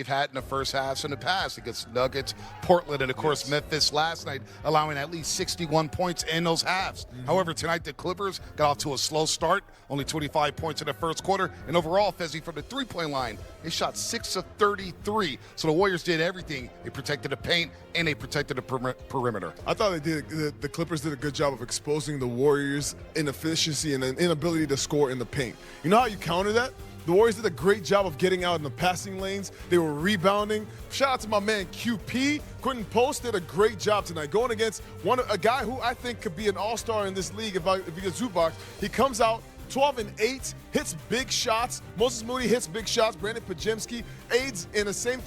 they've had in the first halves in the past against Nuggets, Portland, and, of course, Memphis last night, allowing at least 61 points in those halves. However, tonight the Clippers got off to a slow start, only 25 points in the first quarter. And overall, Fezzi, from the three-point line, they shot 6 of 33. So the Warriors did everything. They protected the paint, and they protected the perimeter. I thought the Clippers did a good job of exposing the Warriors' inefficiency and an inability to score in the paint. You know how you counter that? The Warriors did a great job of getting out in the passing lanes. They were rebounding. Shout out to my man QP. Quentin Post did a great job tonight going against a guy who I think could be an all-star in this league if he gets Zubac. He comes out 12 and 8, hits big shots. Moses Moody hits big shots. Brandon Pajemski aids in the same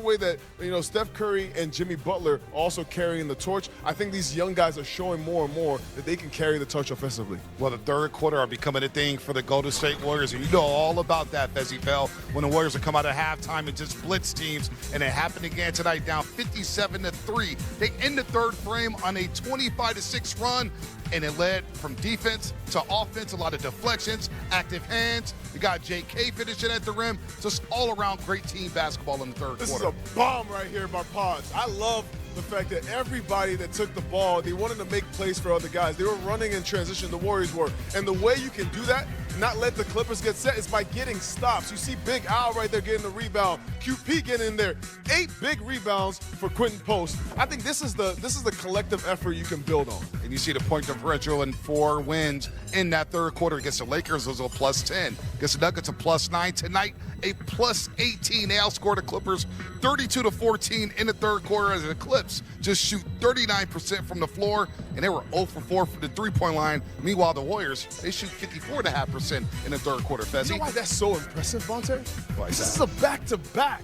way that Steph Curry and Jimmy Butler also carrying the torch. I think these young guys are showing more and more that they can carry the torch offensively. Well, the third quarter are becoming a thing for the Golden State Warriors, and you know all about that, Fezzi Bell, when the Warriors will come out at halftime and just blitz teams, and it happened again tonight, down 57-3. They end the third frame on a 25-6 run, and it led from defense to offense, a lot of deflections, active hands. You got J.K. finishing at the rim. Just all-around great team basketball in the third quarter. This is a bomb right here by Pods. I love the fact that everybody that took the ball, they wanted to make plays for other guys. They were running in transition, the Warriors were. And the way you can do that, not let the Clippers get set, is by getting stops. You see Big Al right there getting the rebound. QP getting in there. 8 big rebounds for Quentin Post. I think this is the collective effort you can build on. And you see the point differential in 4 wins in that third quarter against the Lakers was a +10. Against the Nuggets, a +9. Tonight, a +18. They outscored the Clippers 32-14 in the third quarter as the Clips just shoot 39% from the floor, and they were 0 for 4 from the three-point line. Meanwhile, the Warriors, they shoot 54.5% in the third quarter. Fezzi? You know why that's so impressive, Vontae? Why is This that? is a back-to-back.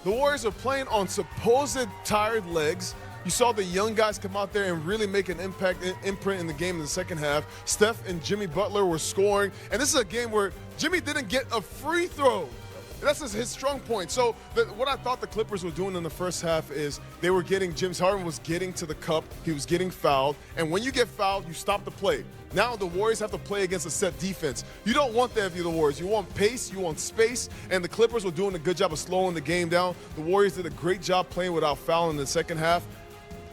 The Warriors are playing on supposed tired legs. You saw the young guys come out there and really make an imprint in the game in the second half. Steph and Jimmy Butler were scoring. And this is a game where Jimmy didn't get a free throw. That's his strong point. So what I thought the Clippers were doing in the first half is they were James Harden was getting to the cup. He was getting fouled. And when you get fouled, you stop the play. Now the Warriors have to play against a set defense. You don't want that if you're the Warriors. You want pace, you want space, and the Clippers were doing a good job of slowing the game down. The Warriors did a great job playing without fouling in the second half.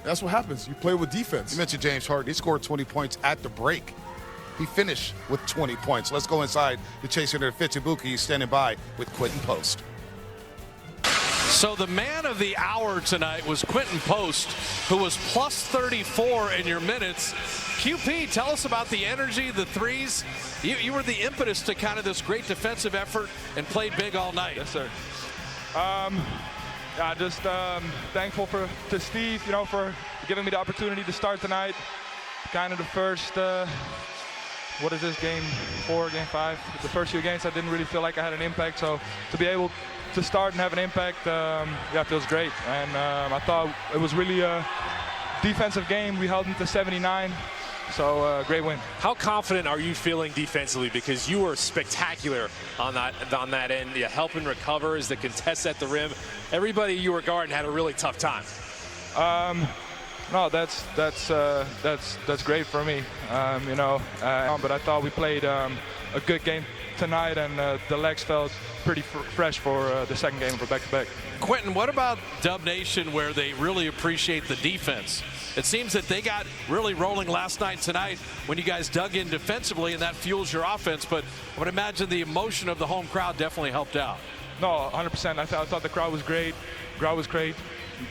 That's what happens. You play with defense. You mentioned James Harden. He scored 20 points at the break. He finished with 20 points. Let's go inside the Chase Center. Fitzibuki standing by with Quentin Post. So the man of the hour tonight was Quentin Post, who was +34 in your minutes. QP, tell us about the energy, the threes. You were the impetus to kind of this great defensive effort and played big all night. Yes, sir. Yeah, just thankful to Steve, for giving me the opportunity to start tonight. Kind of the first, what is this, game 4, game 5? The first few games I didn't really feel like I had an impact, so to be able to start and have an impact, yeah, feels great. And I thought it was really a defensive game. We held them to 79. So great win. How confident are you feeling defensively? Because you were spectacular on that end. You helping recovers, the contests at the rim. Everybody you were guarding had a really tough time. No, that's great for me. But I thought we played a good game tonight, and the legs felt pretty fresh for the second game for back-to-back. Quentin, what about Dub Nation, where they really appreciate the defense? It seems that they got really rolling last night tonight when you guys dug in defensively, and that fuels your offense. But I would imagine the emotion of the home crowd definitely helped out. No, 100%. I thought the crowd was great. Crowd was great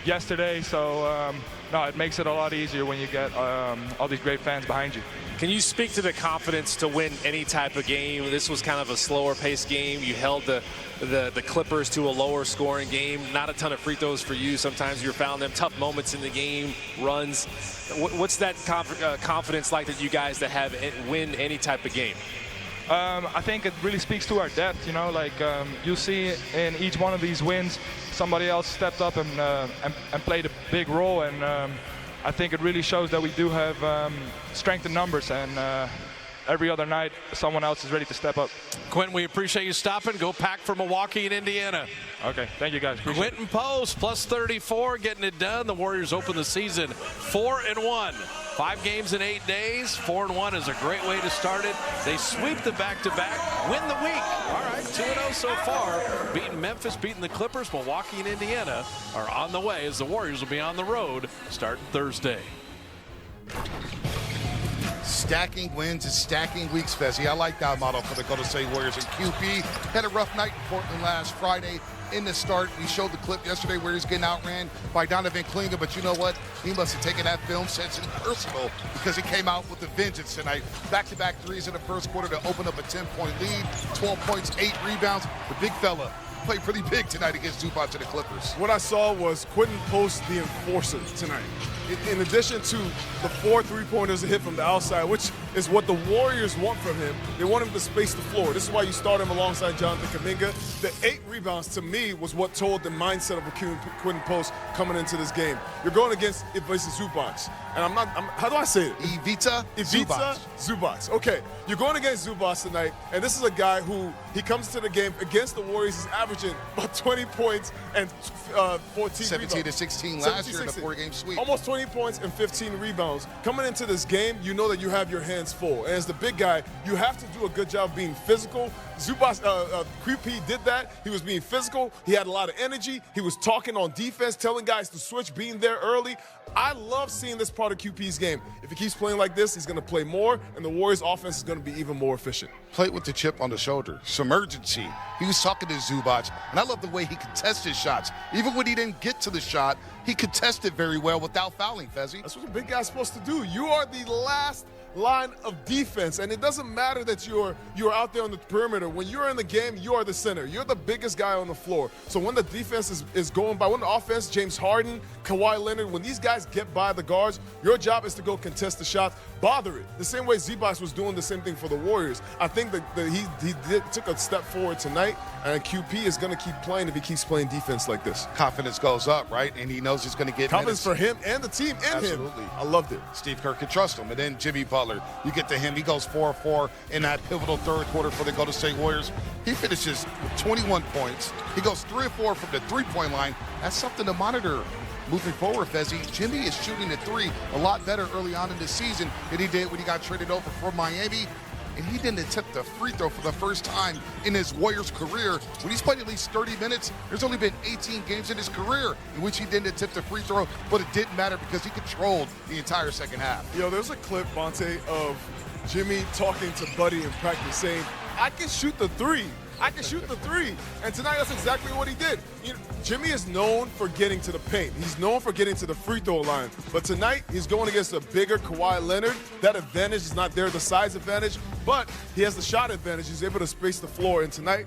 yesterday. So, no, it makes it a lot easier when you get all these great fans behind you. Can you speak to the confidence to win any type of game? This was kind of a slower paced game. You held the Clippers to a lower scoring game. Not a ton of free throws for you. Sometimes you're fouling them. Tough moments in the game, runs. What's that confidence like that you guys that have win any type of game? I think it really speaks to our depth. You see in each one of these wins, somebody else stepped up and played a big role, and I think it really shows that we do have strength in numbers, and every other night someone else is ready to step up. Quentin, we appreciate you stopping. Go Pack for Milwaukee and Indiana. Okay, thank you guys. Appreciate Quentin Post +34, getting it done. The Warriors open the season 4-1. 5 games in 8 days. 4-1 is a great way to start it. They sweep the back-to-back, win the week. All right, 2-0 so far. Beating Memphis, beating the Clippers. Milwaukee and Indiana are on the way as the Warriors will be on the road starting Thursday. Stacking wins and stacking weeks, Fezzi. I like that model for the Golden State Warriors. And QP had a rough night in Portland last Friday in the start. We showed the clip yesterday where he's getting outran by Donovan Klinger, but you know what? He must have taken that film sense and personal because he came out with a vengeance tonight. Back-to-back threes in the first quarter to open up a 10-point lead, 12 points, 8 rebounds. The big fella played pretty big tonight against Zubac and the Clippers. What I saw was Quentin Post, the enforcer, tonight. In addition to the 4 3-pointers that hit from the outside, which is what the Warriors want from him. They want him to space the floor. This is why you start him alongside Jonathan Kuminga. The 8 rebounds, to me, was what told the mindset of a Quentin Post coming into this game. You're going against Ivica Zubac. And how do I say it? Ivica Zubac. Okay, you're going against Zubac tonight, and this is a guy who, he comes to the game against the Warriors, he's averaging about 20 points and 14 17 to 16 last year in a 4-game sweep. Almost 20 points and 15 rebounds. Coming into this game, you know that you have your hands full. And as the big guy, you have to do a good job being physical. Zubac, QP did that. He was being physical. He had a lot of energy. He was talking on defense, telling guys to switch, being there early. I love seeing this part of QP's game. If he keeps playing like this, he's going to play more, and the Warriors' offense is going to be even more efficient. Played with the chip on the shoulder. Submergency. He was talking to Zubac, and I love the way he contested shots. Even when he didn't get to the shot, he contested very well without fouling, Fezzi. That's what a big guy's supposed to do. You are the last line of defense, and it doesn't matter that you're out there on the perimeter. When you're in the game, you are the center. You're the biggest guy on the floor. So when the defense is going by, when the offense, James Harden, Kawhi Leonard, when these guys get by the guards, your job is to go contest the shots, bother it. The same way Zubac was doing the same thing for the Warriors. I think that he took a step forward tonight, and QP is going to keep playing if he keeps playing defense like this. Confidence goes up, right? And he knows he's going to get confidence minutes. for him and the team and Absolutely. him. I loved it. Steve Kerr can trust him. And then Jimmy Butler, you get to him. He goes 4-4 in that pivotal third quarter for the Golden State Warriors. He finishes with 21 points. He goes 3-4 from the three-point line. That's something to monitor moving forward, Fezzi. Jimmy is shooting the 3 a lot better early on in the season than he did when he got traded over from Miami. And he didn't attempt a free throw for the first time in his Warriors career. When he's played at least 30 minutes, there's only been 18 games in his career in which he didn't attempt a free throw, but it didn't matter because he controlled the entire second half. There's a clip, Bonte, of Jimmy talking to Buddy in practice saying, I can shoot the 3. I can shoot the 3. And tonight, that's exactly what he did. Jimmy is known for getting to the paint. He's known for getting to the free throw line. But tonight, he's going against a bigger Kawhi Leonard. That advantage is not there, the size advantage, but he has the shot advantage. He's able to space the floor. And tonight,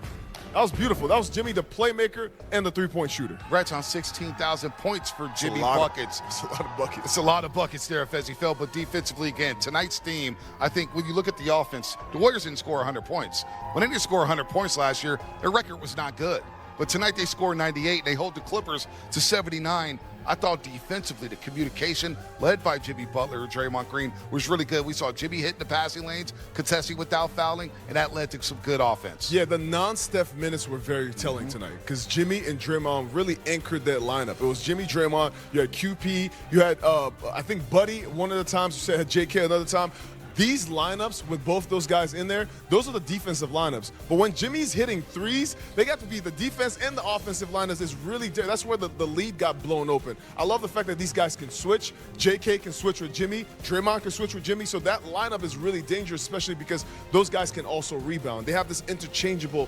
that was beautiful. That was Jimmy, the playmaker and the three-point shooter. Congrats on 16,000 points for Jimmy buckets. It's a lot of buckets. It's a lot of buckets there, Fezzi fell, but defensively, again, tonight's theme, I think when you look at the offense, the Warriors didn't score 100 points. When they didn't score 100 points last year, their record was not good. But tonight they scored 98, and they hold the Clippers to 79. I thought defensively, the communication led by Jimmy Butler and Draymond Green was really good. We saw Jimmy hitting the passing lanes, contesting without fouling, and that led to some good offense. Yeah, the non-Steph minutes were very telling tonight because Jimmy and Draymond really anchored that lineup. It was Jimmy, Draymond, you had QP, you had, I think, Buddy one of the times, you said had JK another time. These lineups with both those guys in there, those are the defensive lineups. But when Jimmy's hitting threes, they got to be the defense and the offensive lineups is really that's where the lead got blown open. I love the fact that these guys can switch. JK can switch with Jimmy. Draymond can switch with Jimmy. So that lineup is really dangerous, especially because those guys can also rebound. They have this interchangeable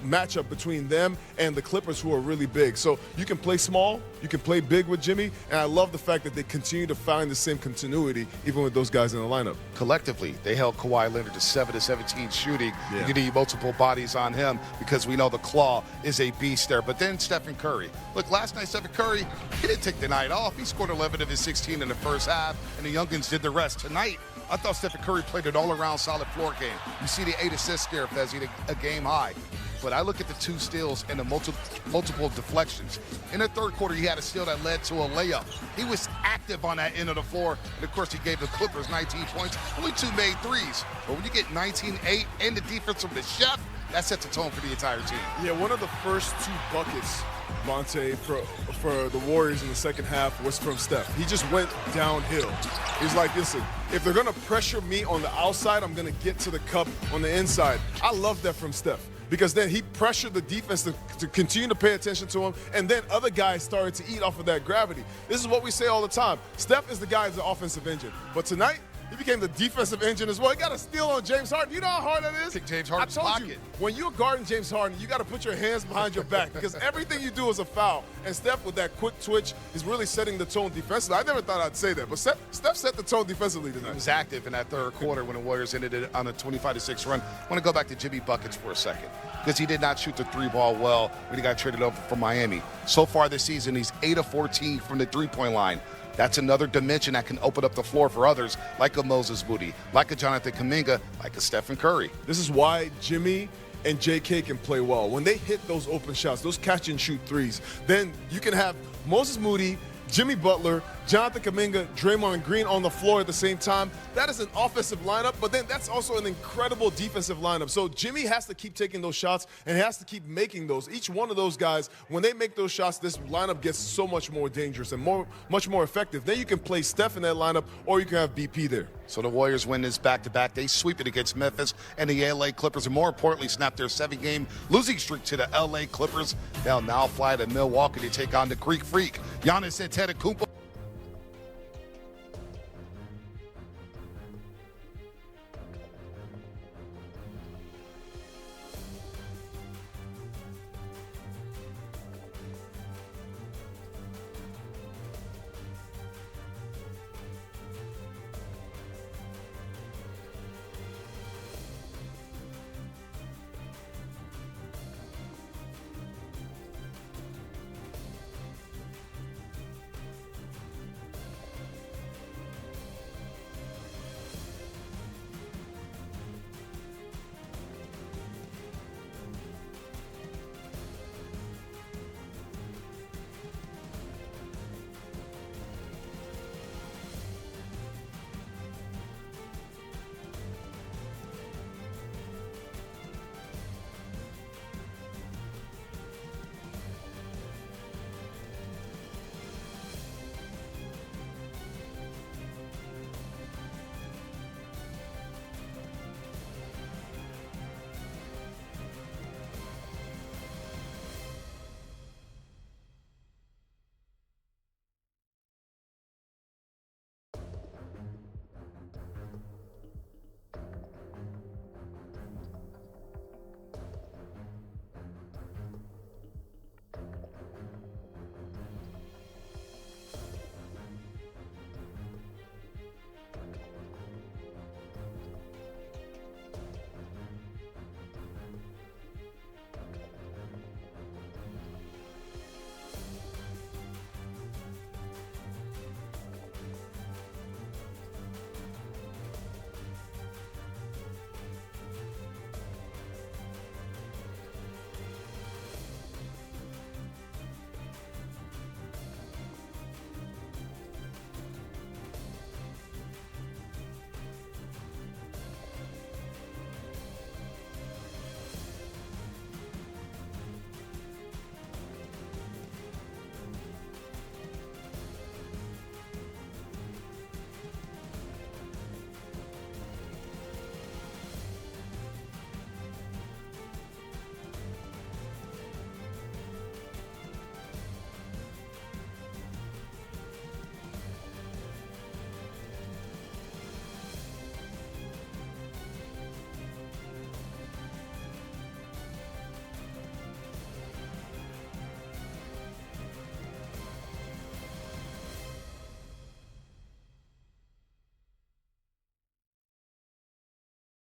matchup between them and the Clippers, who are really big. So you can play small, you can play big with Jimmy, and I love the fact that they continue to find the same continuity even with those guys in the lineup. Collectively, they held Kawhi Leonard to 7 of 17 shooting. Yeah. You need multiple bodies on him because we know the claw is a beast there. But then Stephen Curry. Look, last night Stephen Curry, he didn't take the night off. He scored 11 of his 16 in the first half, and the youngins did the rest. Tonight, I thought Stephen Curry played an all-around solid floor game. You see the 8 assists there, Fezzi, a game high. But I look at the 2 steals and the multiple deflections. In the third quarter, he had a steal that led to a layup. He was active on that end of the floor. And, of course, he gave the Clippers 19 points. Only 2 made threes. But when you get 19-8 and the defense from the chef, that sets the tone for the entire team. Yeah, one of the first 2 buckets, Monte, for the Warriors in the second half was from Steph. He just went downhill. He's like, listen, if they're going to pressure me on the outside, I'm going to get to the cup on the inside. I love that from Steph, because then he pressured the defense to continue to pay attention to him, and then other guys started to eat off of that gravity. This is what we say all the time. Steph is the guy who's the offensive engine. But tonight, he became the defensive engine as well. He got a steal on James Harden. You know how hard that is? Take James Harden's I told pocket. you, when you're guarding James Harden, you got to put your hands behind your back, because everything you do is a foul. And Steph, with that quick twitch, is really setting the tone defensively. I never thought I'd say that, but Steph set the tone defensively tonight. He was active in that third quarter when the Warriors ended it on a 25-6 run. I want to go back to Jimmy Buckets for a second, because he did not shoot the 3-ball well when he got traded over from Miami. So far this season, he's 8 of 14 from the 3-point line. That's another dimension that can open up the floor for others, like a Moses Moody, like a Jonathan Kuminga, like a Stephen Curry. This is why Jimmy and JK can play well. When they hit those open shots, those catch and shoot threes, then you can have Moses Moody, Jimmy Butler, Jonathan Kuminga, Draymond Green on the floor at the same time. That is an offensive lineup, but then that's also an incredible defensive lineup. So Jimmy has to keep taking those shots and has to keep making those. Each one of those guys, when they make those shots, this lineup gets so much more dangerous and much more effective. Then you can play Steph in that lineup, or you can have BP there. So the Warriors win this back-to-back. They sweep it against Memphis and the LA Clippers, and more importantly, snap their 7-game losing streak to the LA Clippers. They'll now fly to Milwaukee to take on the Greek Freak, Giannis Antetokounmpo.